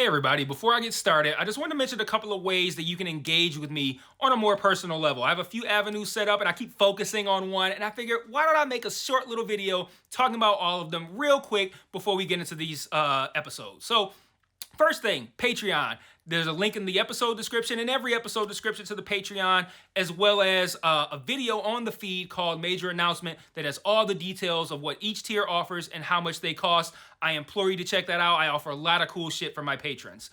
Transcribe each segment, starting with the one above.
Hey everybody, before I get started, I just want to mention a couple of ways that you can engage with me on a more personal level. I have a few avenues set up and I keep focusing on one, and I figured why don't I make a short little video talking about all of them real quick before we get into these episodes. So first thing, Patreon. There's a link in the episode description and every episode description to the Patreon, as well as a video on the feed called Major Announcement that has all the details of what each tier offers and how much they cost. I implore you to check that out. I offer a lot of cool shit for my patrons.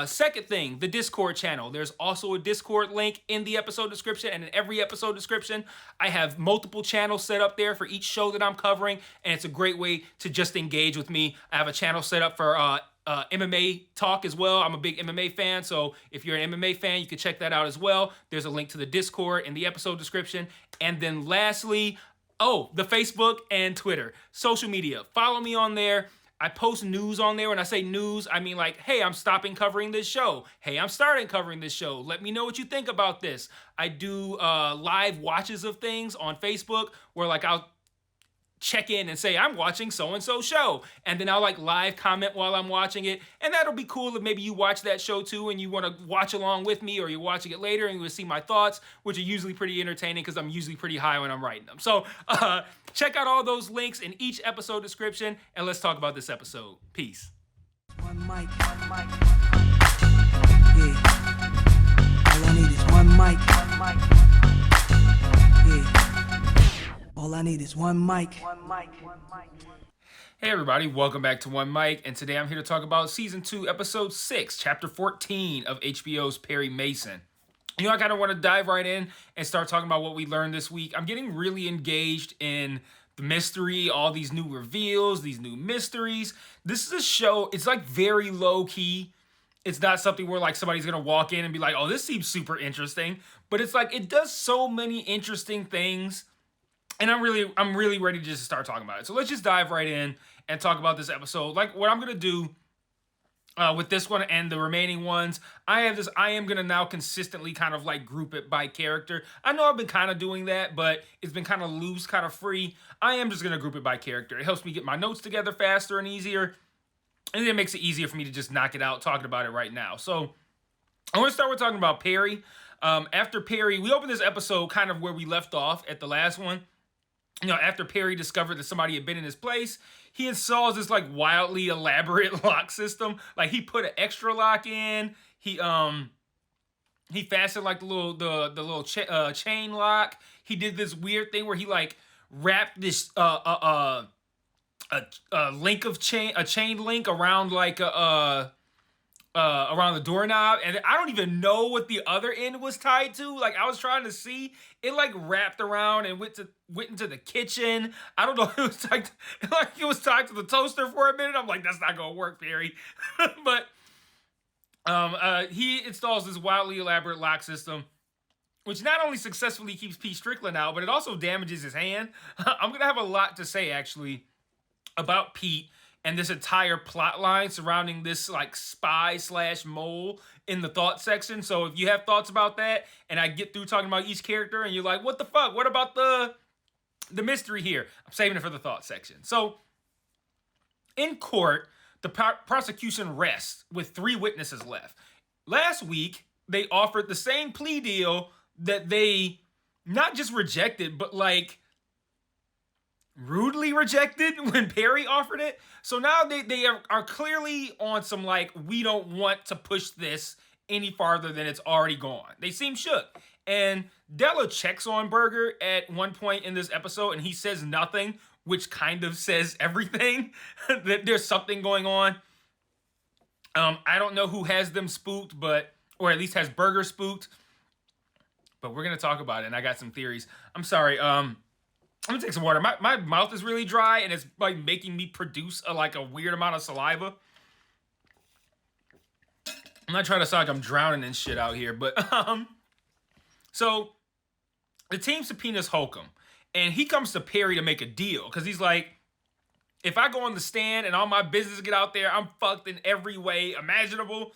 Second thing, the Discord channel. There's also a Discord link in the episode description and in every episode description. I have multiple channels set up there for each show that I'm covering, and it's a great way to just engage with me. I have a channel set up for MMA talk as well. I'm a big MMA fan, so if you're an MMA fan, you can check that out as well. There's a link to the Discord in the episode description. And then lastly, the Facebook and Twitter. Social media. Follow me on there. I post news on there. When I say news, I mean like, hey, I'm stopping covering this show. Hey, I'm starting covering this show. Let me know what you think about this. I do live watches of things on Facebook where like I'll check in and say I'm watching so-and-so show, and then I'll like live comment while I'm watching it, and that'll be cool if maybe you watch that show too and you want to watch along with me, or you're watching it later and you will see my thoughts, which are usually pretty entertaining because I'm usually pretty high when I'm writing them. So check out all those links in each episode description, and let's talk about this episode. Peace. One mic, one mic. Yeah. All I need is one mic. One mic. Yeah. All I need is one mic. One mic. One mic. Hey everybody, welcome back to One Mic, and today I'm here to talk about Season 2, Episode 6, Chapter 14 of HBO's Perry Mason. I kind of want to dive right in and start talking about what we learned this week. I'm getting really engaged in the mystery, all these new reveals, these new mysteries. This is a show, it's like very low-key. It's not something where like somebody's going to walk in and be like, oh, this seems super interesting. But it's like, it does so many interesting things. And I'm really ready to just start talking about it. So let's just dive right in and talk about this episode. Like what I'm going to do with this one and the remaining ones, I am going to now consistently kind of like group it by character. I know I've been kind of doing that, but it's been kind of loose, kind of free. I am just going to group it by character. It helps me get my notes together faster and easier. And it makes it easier for me to just knock it out talking about it right now. So I want to start with talking about Perry. After Perry, we opened this episode kind of where we left off at the last one. After Perry discovered that somebody had been in his place, he installs this like wildly elaborate lock system. Like he put an extra lock in. He fastened like the little chain lock. He did this weird thing where he like wrapped this a chain link around like around the doorknob, and I don't even know what the other end was tied to. Like I was trying to see, it like wrapped around and went into the kitchen. I don't know if it was tied to the toaster for a minute. I'm like, that's not gonna work, Perry. But he installs this wildly elaborate lock system, which not only successfully keeps Pete Strickland out, but it also damages his hand. I'm gonna have a lot to say actually about Pete and this entire plot line surrounding this like spy / mole in the thought section. So if you have thoughts about that and I get through talking about each character and you're like, what the fuck? What about the mystery here? I'm saving it for the thought section. So in court, the prosecution rests with 3 witnesses left. Last week, they offered the same plea deal that they not just rejected, but like rudely rejected when Perry offered it. So now they are clearly on some like, we don't want to push this any farther than it's already gone. They seem shook. And Della checks on Berger at one point in this episode and he says nothing, which kind of says everything. That there's something going on. I don't know who has them spooked, or at least has Berger spooked. But we're going to talk about it, and I got some theories. I'm sorry, I'm gonna take some water. My mouth is really dry and it's like making me produce a weird amount of saliva. I'm not trying to sound like I'm drowning in shit out here, but so the team subpoenas Holcomb and he comes to Perry to make a deal because he's like, if I go on the stand and all my business get out there, I'm fucked in every way imaginable.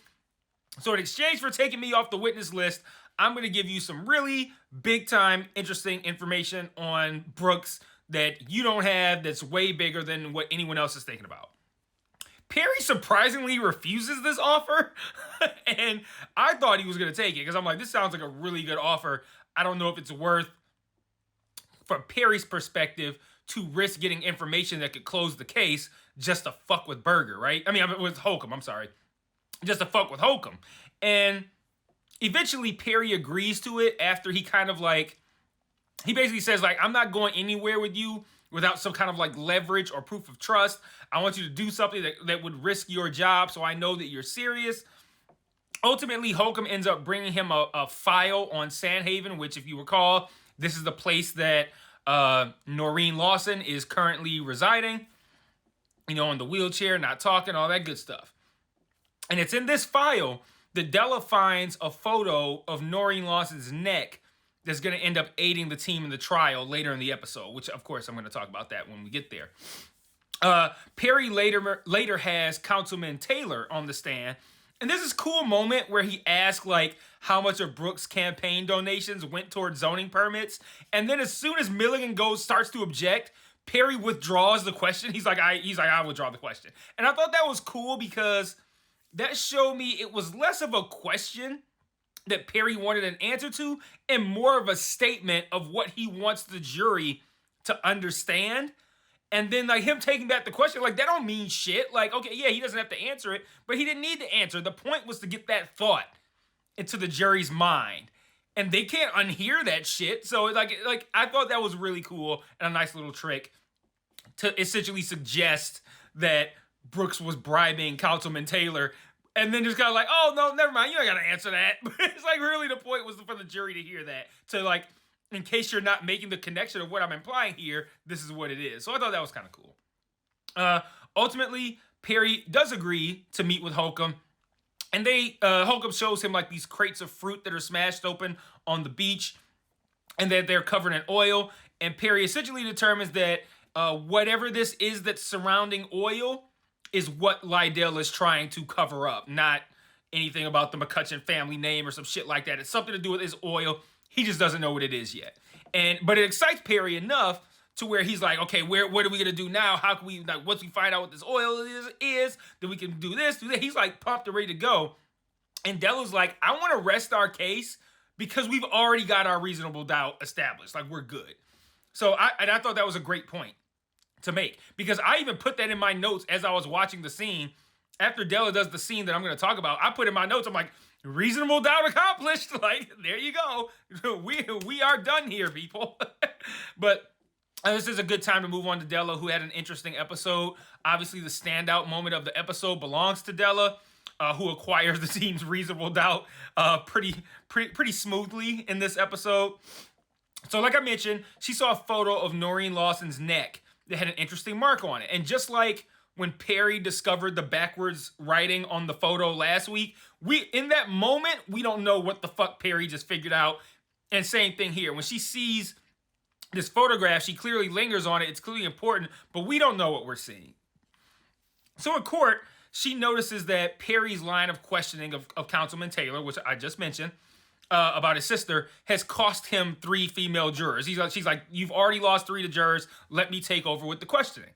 So in exchange for taking me off the witness list, I'm going to give you some really big-time, interesting information on Brooks that you don't have, that's way bigger than what anyone else is thinking about. Perry surprisingly refuses this offer. And I thought he was going to take it because I'm like, this sounds like a really good offer. I don't know if it's worth, from Perry's perspective, to risk getting information that could close the case just to fuck with Berger, right? I mean, with Holcomb, I'm sorry. Just to fuck with Holcomb. And eventually Perry agrees to it after he kind of like, he basically says like, I'm not going anywhere with you without some kind of like leverage or proof of trust. I want you to do something that would risk your job so I know that you're serious. Ultimately, Holcomb ends up bringing him a file on Sandhaven, which, if you recall, this is the place that Noreen Lawson is currently residing. You know, in the wheelchair, not talking, all that good stuff. And it's in this file that Della finds a photo of Noreen Lawson's neck that's going to end up aiding the team in the trial later in the episode, which, of course, I'm going to talk about that when we get there. Perry later has Councilman Taylor on the stand, and there's this cool moment where he asks, like, how much of Brooks' campaign donations went towards zoning permits, and then as soon as Milligan starts to object, Perry withdraws the question. He's like, I withdraw the question. And I thought that was cool because that showed me it was less of a question that Perry wanted an answer to and more of a statement of what he wants the jury to understand. And then, like, him taking back the question, like, that don't mean shit. Like, okay, yeah, he doesn't have to answer it, but he didn't need to answer. The point was to get that thought into the jury's mind. And they can't unhear that shit. So, like I thought that was really cool and a nice little trick to essentially suggest that Brooks was bribing Councilman Taylor. And then just kind of like, oh, no, never mind. You ain't got to answer that. But it's like, really, the point was for the jury to hear that. To, like, in case you're not making the connection of what I'm implying here, this is what it is. So I thought that was kind of cool. Ultimately, Perry does agree to meet with Holcomb. And Holcomb shows him like these crates of fruit that are smashed open on the beach. And that they're covered in oil. And Perry essentially determines that whatever this is that's surrounding oil is what Lydell is trying to cover up. Not anything about the McCutcheon family name or some shit like that. It's something to do with his oil. He just doesn't know what it is yet. But it excites Perry enough to where he's like, okay, what are we gonna do now? How can we, like, once we find out what this oil is, then we can do this, do that. He's like pumped and ready to go. And Della's like, I want to rest our case because we've already got our reasonable doubt established. Like, we're good. So I thought that was a great point to make, because I even put that in my notes as I was watching the scene. After Della does the scene that I'm going to talk about, I put in my notes, I'm like, reasonable doubt accomplished. Like, there you go. We are done here, people. But this is a good time to move on to Della, who had an interesting episode. Obviously, the standout moment of the episode belongs to Della, who acquires the team's reasonable doubt pretty smoothly in this episode. So like I mentioned, she saw a photo of Noreen Lawson's neck that had an interesting mark on it. And just like when Perry discovered the backwards writing on the photo last week, in that moment, we don't know what the fuck Perry just figured out. And same thing here. When she sees this photograph, she clearly lingers on it. It's clearly important, but we don't know what we're seeing. So in court, she notices that Perry's line of questioning of Councilman Taylor, which I just mentioned, about his sister, has cost him 3 female jurors. She's like, you've already lost 3 to jurors. Let me take over with the questioning.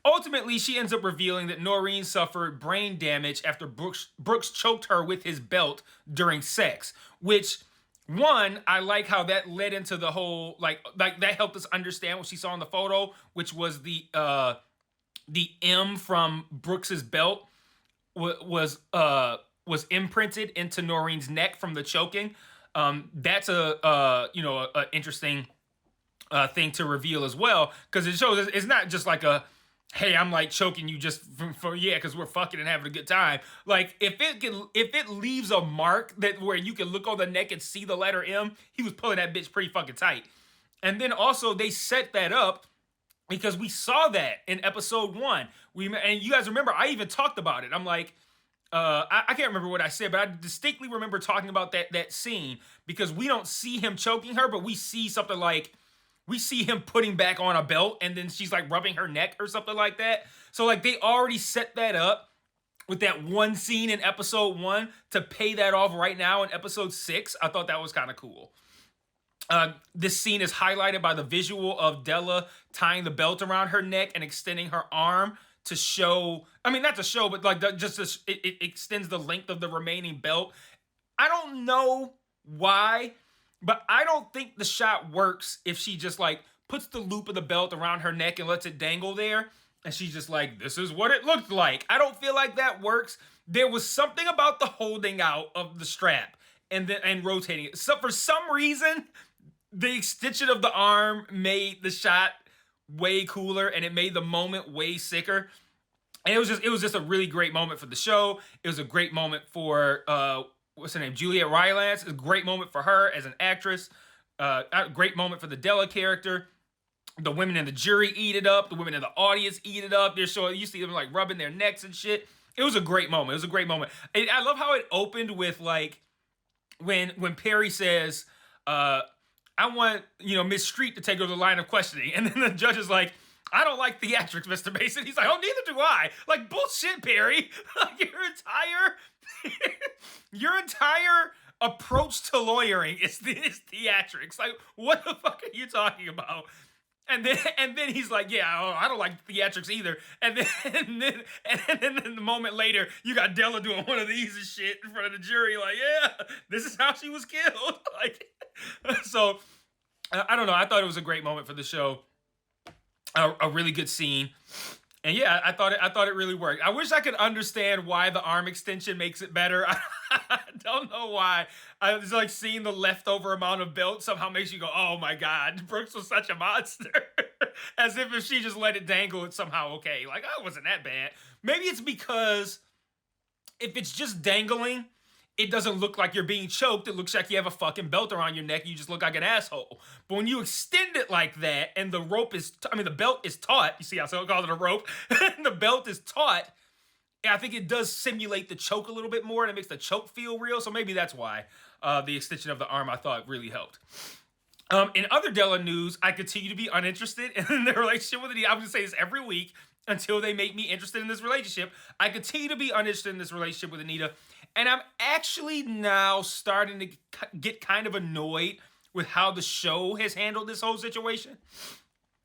Ultimately, she ends up revealing that Noreen suffered brain damage after Brooks choked her with his belt during sex, which, one, I like how that led into the whole, like that helped us understand what she saw in the photo, which was the M from Brooks's belt was imprinted into Noreen's neck from the choking. That's a interesting thing to reveal as well, because it shows it's not just like a, hey, I'm like choking you just because we're fucking and having a good time. Like, if it leaves a mark that where you can look on the neck and see the letter M, he was pulling that bitch pretty fucking tight. And then also they set that up because we saw that in episode 1. And you guys remember, I even talked about it. I'm like, I can't remember what I said, but I distinctly remember talking about that scene, because we don't see him choking her, but we see something like, we see him putting back on a belt, and then she's like rubbing her neck or something like that. So like they already set that up with that one scene in episode 1 to pay that off right now in episode 6. I thought that was kind of cool. This scene is highlighted by the visual of Della tying the belt around her neck and extending her arm to show, I mean, not to show, but like it extends the length of the remaining belt. I don't know why, but I don't think the shot works if she just like puts the loop of the belt around her neck and lets it dangle there. And she's just like, this is what it looked like. I don't feel like that works. There was something about the holding out of the strap and rotating it. So for some reason, the extension of the arm made the shot way cooler and it made the moment way sicker. And it was just a really great moment for the show. It was a great moment for what's her name? Juliet Rylance. A great moment for her as an actress. A great moment for the Della character. The women in the jury eat it up. The women in the audience eat it up. They're showing, you see them like rubbing their necks and shit. It was a great moment. It was a great moment. I love how it opened with like when Perry says, I want, Miss Street to take over the line of questioning. And then the judge is like, I don't like theatrics, Mr. Mason. He's like, oh, neither do I. Like, bullshit, Perry. Like, your entire approach to lawyering is theatrics. Like, what the fuck are you talking about? And then he's like, yeah, I don't like theatrics either. And then the moment later, you got Della doing one of these and shit in front of the jury, like, yeah, this is how she was killed. Like, so I don't know. I thought it was a great moment for the show. A really good scene. And yeah, I thought it really worked. I wish I could understand why the arm extension makes it better. I don't know why. I was like seeing the leftover amount of belt somehow makes you go, oh my God, Brooks was such a monster. As if she just let it dangle, it's somehow okay. Like, oh, it wasn't that bad. Maybe it's because if it's just dangling, it doesn't look like you're being choked. It looks like you have a fucking belt around your neck. You just look like an asshole. But when you extend it like that and the rope is, the belt is taut. You see how I call it a rope? The belt is taut. I think it does simulate the choke a little bit more and it makes the choke feel real. So maybe that's why the extension of the arm I thought really helped. In other Della news, I continue to be uninterested in the relationship with Anita. I'm going to say this every week until they make me interested in this relationship. I continue to be uninterested in this relationship with Anita. And I'm actually now starting to get kind of annoyed with how the show has handled this whole situation.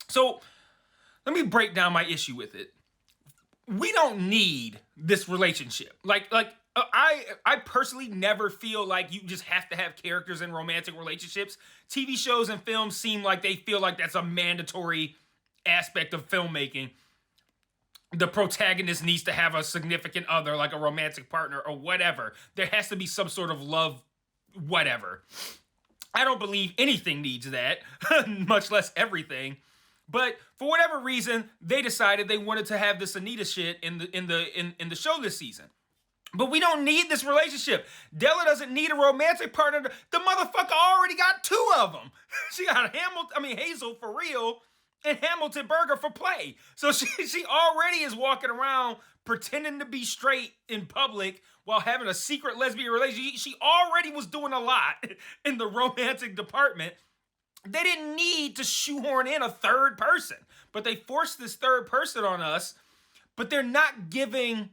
So let me break down my issue with it. We don't need this relationship. I personally never feel like you just have to have characters in romantic relationships. TV shows and films seem like they feel like that's a mandatory aspect of filmmaking. The protagonist needs to have a significant other, like a romantic partner or whatever. There has to be some sort of love, whatever. I don't believe anything needs that, much less everything. But for whatever reason, they decided they wanted to have this Anita shit in the show this season. But we don't need this relationship. Della doesn't need a romantic partner. The motherfucker already got two of them. She got Hazel for real, and Hamilton Berger for play. So she already is walking around pretending to be straight in public while having a secret lesbian relationship. She already was doing a lot in the romantic department. They didn't need to shoehorn in a third person, but they forced this third person on us, but they're not giving,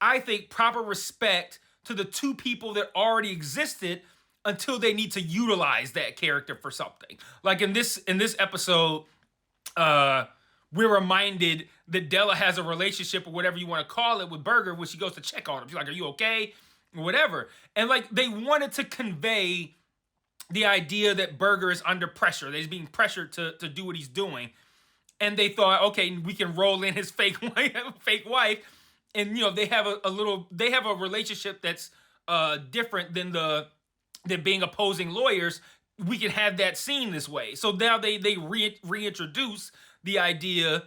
I think, proper respect to the two people that already existed until they need to utilize that character for something. Like in this episode, we're reminded that Della has a relationship or whatever you want to call it with Berger when she goes to check on him. She's like, are you okay? Or whatever. And like they wanted to convey the idea that Berger is under pressure. That he's being pressured to do what he's doing. And they thought, okay, we can roll in his fake wife. And they have a relationship that's different than being opposing lawyers. We can have that scene this way. So now they reintroduce the idea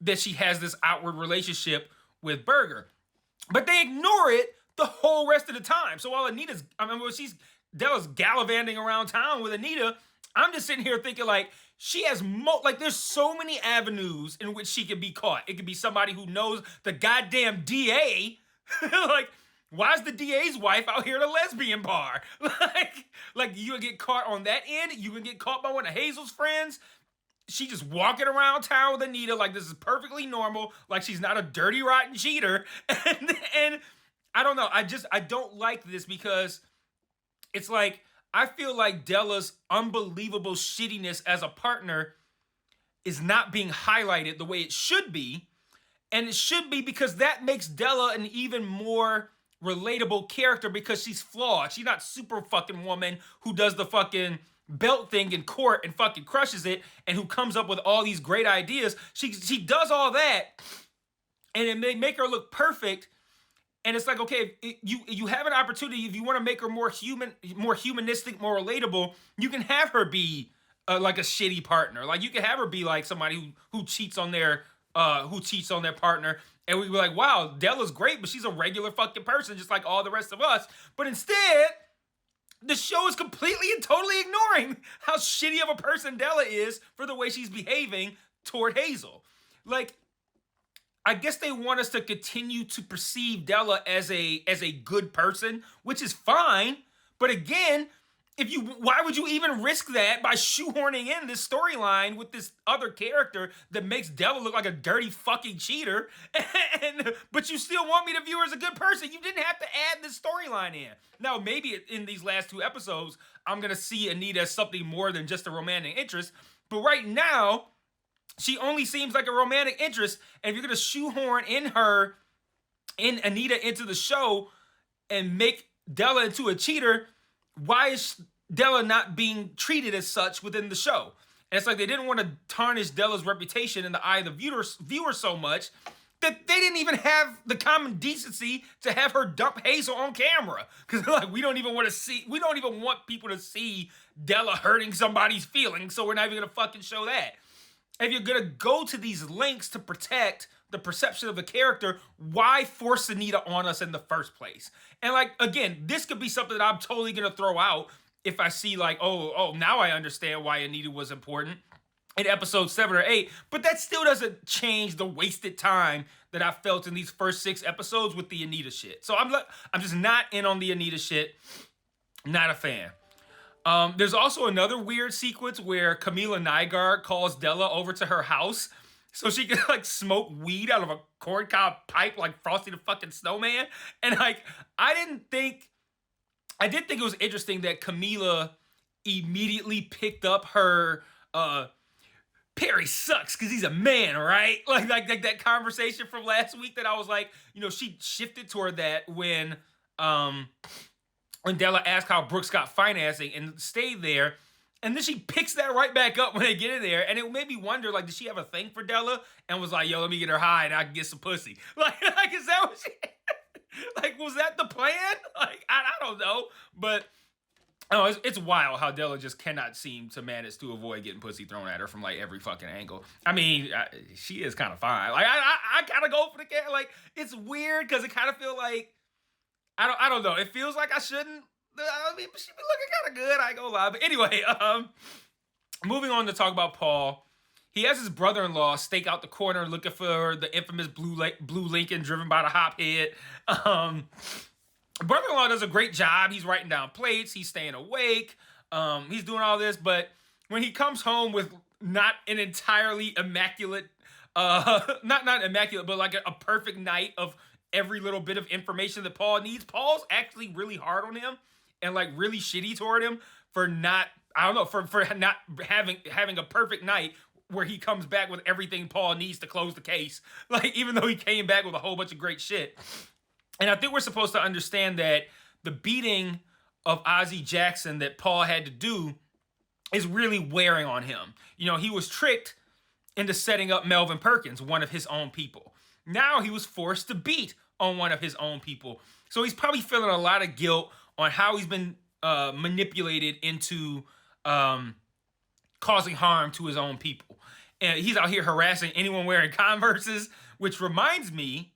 that she has this outward relationship with Berger. But they ignore it the whole rest of the time. So while Della's gallivanting around town with Anita, I'm just sitting here thinking like, she has there's so many avenues in which she could be caught. It could be somebody who knows the goddamn DA. Like, why is the DA's wife out here at a lesbian bar? Like you would get caught on that end. You would get caught by one of Hazel's friends. She just walking around town with Anita like this is perfectly normal. Like she's not a dirty, rotten cheater. And I don't know. I don't like this because it's like, I feel like Della's unbelievable shittiness as a partner is not being highlighted the way it should be. And it should be, because that makes Della an even more relatable character, because she's flawed. She's not super fucking woman who does the fucking belt thing in court and fucking crushes it, and who comes up with all these great ideas. She does all that, and they make her look perfect. And it's like, okay, you have an opportunity. If you want to make her more human, more humanistic, more relatable, you can have her be like a shitty partner. Like, you can have her be like somebody who cheats on their partner, and we'd be like, wow, Della's great, but she's a regular fucking person, just like all the rest of us. But instead, the show is completely and totally ignoring how shitty of a person Della is for the way she's behaving toward Hazel. Like, I guess they want us to continue to perceive Della as a good person, which is fine. But again, why would you even risk that by shoehorning in this storyline with this other character that makes Della look like a dirty fucking cheater? But you still want me to view her as a good person. You didn't have to add this storyline in. Now, maybe in these last 2 episodes, I'm gonna see Anita as something more than just a romantic interest. But right now, she only seems like a romantic interest. And if you're gonna shoehorn Anita into the show and make Della into a cheater, why is Della not being treated as such within the show? And it's like they didn't want to tarnish Della's reputation in the eye of the viewer so much that they didn't even have the common decency to have her dump Hazel on camera. Because they're like, we don't even want people to see Della hurting somebody's feelings, so we're not even gonna fucking show that. If you're gonna go to these lengths to protect the perception of the character, why force Anita on us in the first place? And like, again, this could be something that I'm totally gonna throw out if I see like, oh, now I understand why Anita was important in episode 7 or 8, but that still doesn't change the wasted time that I felt in these first 6 episodes with the Anita shit. So I'm just not in on the Anita shit. Not a fan. There's also another weird sequence where Camila Nygaard calls Della over to her house so she can like smoke weed out of a corncob pipe like Frosty the fucking Snowman. And like, I did think it was interesting that Camila immediately picked up her Perry sucks because he's a man, right? Like that conversation from last week that I was like, she shifted toward that when Della asked how Brooks got financing and stayed there. And then she picks that right back up when they get in there. And it made me wonder, like, did she have a thing for Della? And was like, yo, let me get her high and I can get some pussy. Like is that what she... like, was that the plan? Like, I don't know. But, it's wild how Della just cannot seem to manage to avoid getting pussy thrown at her from, like, every fucking angle. I mean, she is kind of fine. Like, I kind of go for the cat. Like, it's weird because it kind of feel like, I don't know. It feels like I shouldn't. I mean, she be looking kind of good. I ain't gonna lie. But anyway, moving on to talk about Paul. He has his brother-in-law stake out the corner looking for the infamous blue Lincoln driven by the hophead. Brother-in-law does a great job. He's writing down plates. He's staying awake. He's doing all this. But when he comes home with not an entirely immaculate, not immaculate, but like a perfect night of every little bit of information that Paul needs, Paul's actually really hard on him and like really shitty toward him for not, I don't know, for not having a perfect night where he comes back with everything Paul needs to close the case. Like, even though he came back with a whole bunch of great shit. And I think we're supposed to understand that the beating of Ozzie Jackson that Paul had to do is really wearing on him. He was tricked into setting up Melvin Perkins, one of his own people. Now he was forced to beat on one of his own people. So he's probably feeling a lot of guilt on how he's been manipulated into causing harm to his own people. And he's out here harassing anyone wearing Converses, which reminds me,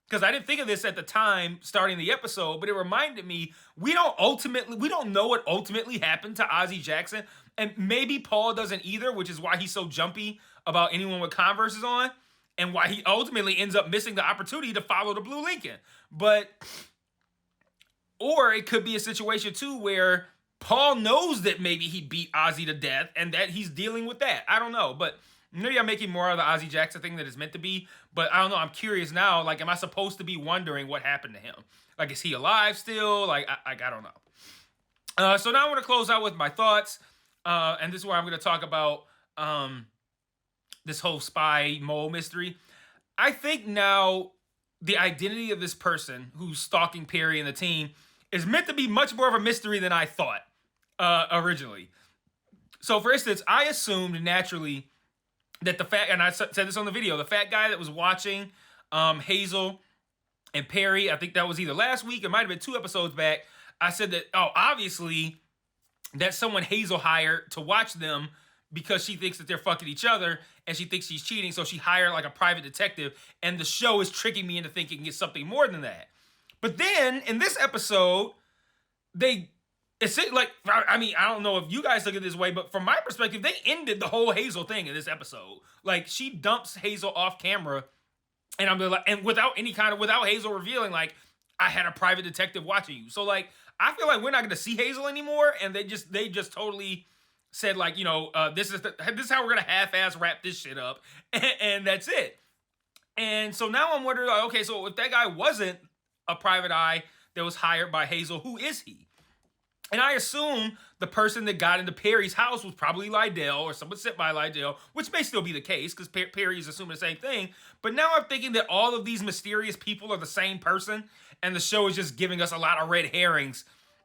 because I didn't think of this at the time starting the episode, but it reminded me, we don't know what ultimately happened to Ozzie Jackson. And maybe Paul doesn't either, which is why he's so jumpy about anyone with Converses on. And why he ultimately ends up missing the opportunity to follow the Blue Lincoln. Or it could be a situation too where Paul knows that maybe he beat Ozzie to death and that he's dealing with that. I don't know, but maybe I'm making more of the Ozzie Jackson thing that it's meant to be. But I don't know, I'm curious now, like, am I supposed to be wondering what happened to him? Like, is he alive still? Like, I don't know. So now I'm going to close out with my thoughts. And this is where I'm going to talk about this whole spy mole mystery. I think now the identity of this person who's stalking Perry and the team is meant to be much more of a mystery than I thought originally. So, for instance, I assumed naturally that and I said this on the video, the fat guy that was watching Hazel and Perry, I think that was either last week, it might have been 2 episodes back. I said that, obviously, that's someone Hazel hired to watch them because she thinks that they're fucking each other and she thinks she's cheating, so she hired like a private detective, and the show is tricking me into thinking it's something more than that. But then in this episode, it's like, I mean, I don't know if you guys look at it this way, but from my perspective, they ended the whole Hazel thing in this episode. Like, she dumps Hazel off camera, and I'm like, and without Hazel revealing, like, I had a private detective watching you. So like, I feel like we're not going to see Hazel anymore, and they just totally said, like, this is how we're going to half-ass wrap this shit up, and that's it. And so now I'm wondering, like, okay, so if that guy wasn't a private eye that was hired by Hazel, who is he? And I assume the person that got into Perry's house was probably Lydell, or someone sent by Lydell, which may still be the case because Perry is assuming the same thing. But now I'm thinking that all of these mysterious people are the same person, and the show is just giving us a lot of red herrings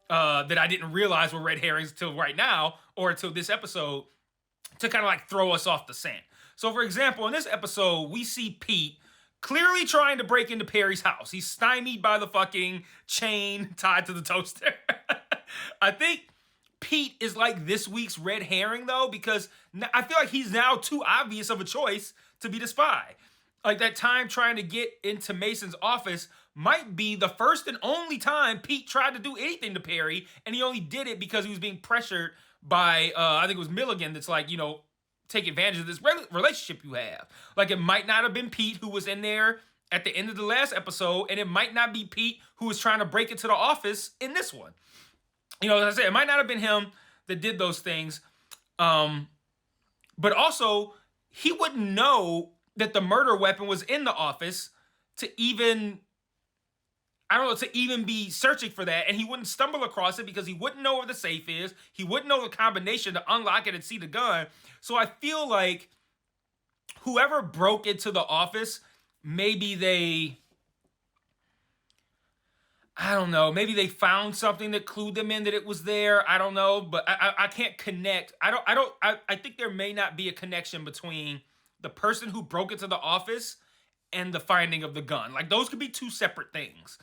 that I didn't realize were red herrings until right now, or until this episode, to kind of like throw us off the scent. So, for example, in this episode, we see Pete clearly trying to break into Perry's house. He's stymied by the fucking chain tied to the toaster. I think Pete is like this week's red herring, though, because I feel like he's now too obvious of a choice to be the spy. Like, that time trying to get into Mason's office might be the first and only time Pete tried to do anything to Perry, and he only did it because he was being pressured by, I think it was Milligan, that's like, take advantage of this relationship you have. Like, it might not have been Pete who was in there at the end of the last episode, and it might not be Pete who was trying to break into the office in this one. As I said, it might not have been him that did those things. But also, he wouldn't know that the murder weapon was in the office to even be searching for that. And he wouldn't stumble across it because he wouldn't know where the safe is. He wouldn't know the combination to unlock it and see the gun. So I feel like whoever broke into the office, maybe they found something that clued them in that it was there. I don't know, but I can't connect. I think there may not be a connection between the person who broke into the office and the finding of the gun. Like, those could be 2 separate things.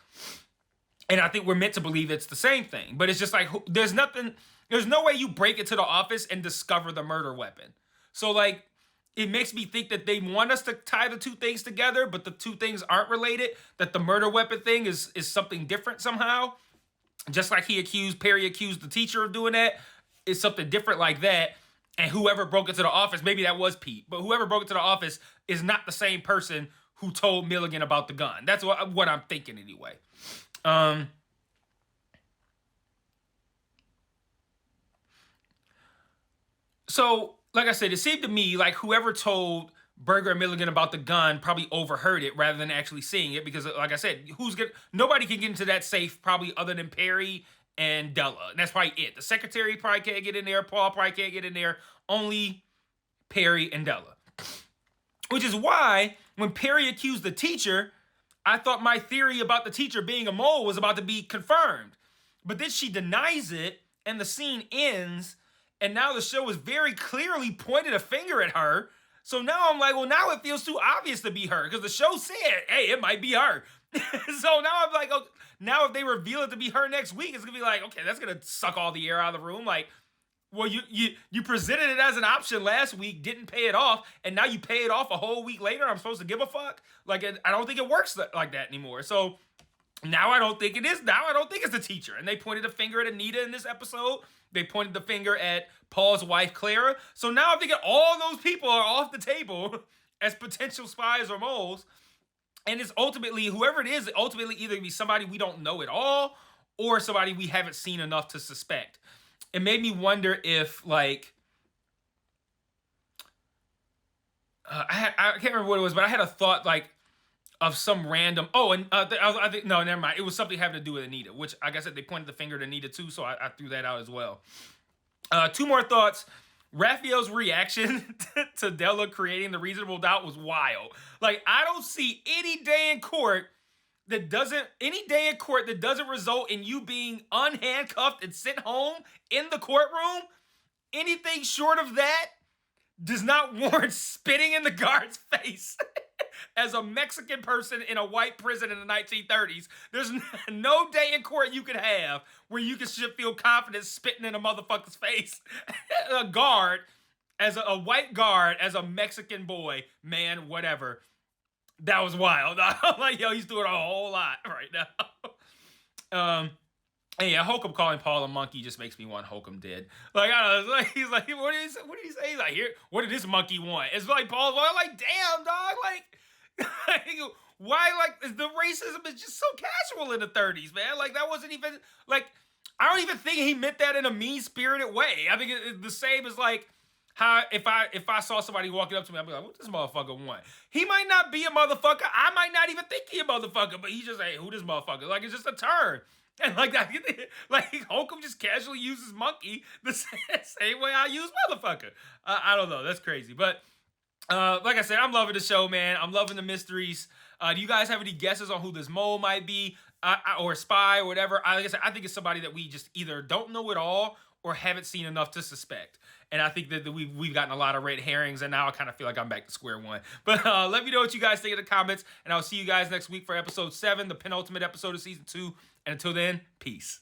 And I think we're meant to believe it's the same thing. But it's just like, there's no way you break into the office and discover the murder weapon. So, like, it makes me think that they want us to tie the 2 things together, but the 2 things aren't related, that the murder weapon thing is something different somehow. Just like Perry accused the teacher of doing that, it's something different like that. And whoever broke into the office, maybe that was Pete, but whoever broke into the office is not the same person who told Milligan about the gun. That's what I'm thinking anyway. So, like I said, it seemed to me like whoever told Berger and Milligan about the gun probably overheard it rather than actually seeing it, because, like I said, nobody can get into that safe probably other than Perry and Della. And that's probably it. The secretary probably can't get in there. Paul probably can't get in there. Only Perry and Della. Which is why when Perry accused the teacher, I thought my theory about the teacher being a mole was about to be confirmed. But then she denies it, and the scene ends, and now the show is very clearly pointed a finger at her. So now I'm like, well, now it feels too obvious to be her, because the show said, hey, it might be her. So now I'm like, oh, now if they reveal it to be her next week, it's going to be like, okay, that's going to suck all the air out of the room. Like, well, you presented it as an option last week, didn't pay it off, and now you pay it off a whole week later. I'm supposed to give a fuck? Like, I don't think it works like that anymore. So now I don't think it is. Now I don't think it's the teacher. And they pointed a finger at Anita in this episode. They pointed the finger at Paul's wife, Clara. So now I'm thinking all those people are off the table as potential spies or moles. And it's ultimately, whoever it is, ultimately either be somebody we don't know at all or somebody we haven't seen enough to suspect. It made me wonder if, like, I can't remember what it was, but I had a thought, like, of some random, I think, no, never mind. It was something having to do with Anita, which, like I said, they pointed the finger at Anita too, so I threw that out as well. 2 more thoughts. Raphael's reaction to Della creating the reasonable doubt was wild. Like, I don't see any day in court that doesn't result in you being unhandcuffed and sent home in the courtroom. Anything short of that does not warrant spitting in the guard's face. As a Mexican person in a white prison in the 1930s, there's no day in court you could have where you should feel confident spitting in a motherfucker's face. A guard, as a white guard, as a Mexican boy, man, whatever. That was wild. I'm like, yo, he's doing a whole lot right now. And yeah, Holcomb calling Paul a monkey just makes me want Holcomb dead. Like, I don't know, he's like, what did he say? He's like, here, what did this monkey want? It's like Paul's like, damn, dog, like, why, like, the racism is just so casual in the 30s, man. Like, that wasn't even, like, I don't even think he meant that in a mean-spirited way. I think it's the same as, like, how if I saw somebody walking up to me, I'd be like, what does this motherfucker want? He might not be a motherfucker. I might not even think he a motherfucker, but he's just like, who this motherfucker? Like, it's just a turn. And like that, like Holcomb just casually uses monkey the same way I use motherfucker. I don't know. That's crazy. But like I said, I'm loving the show, man. I'm loving the mysteries. Do you guys have any guesses on who this mole might be, or spy, or whatever? Like I said, I think it's somebody that we just either don't know at all or haven't seen enough to suspect. And I think that we've gotten a lot of red herrings, and now I kind of feel like I'm back to square one. But let me know what you guys think in the comments, and I'll see you guys next week for episode 7, the penultimate episode of season 2. And until then, peace.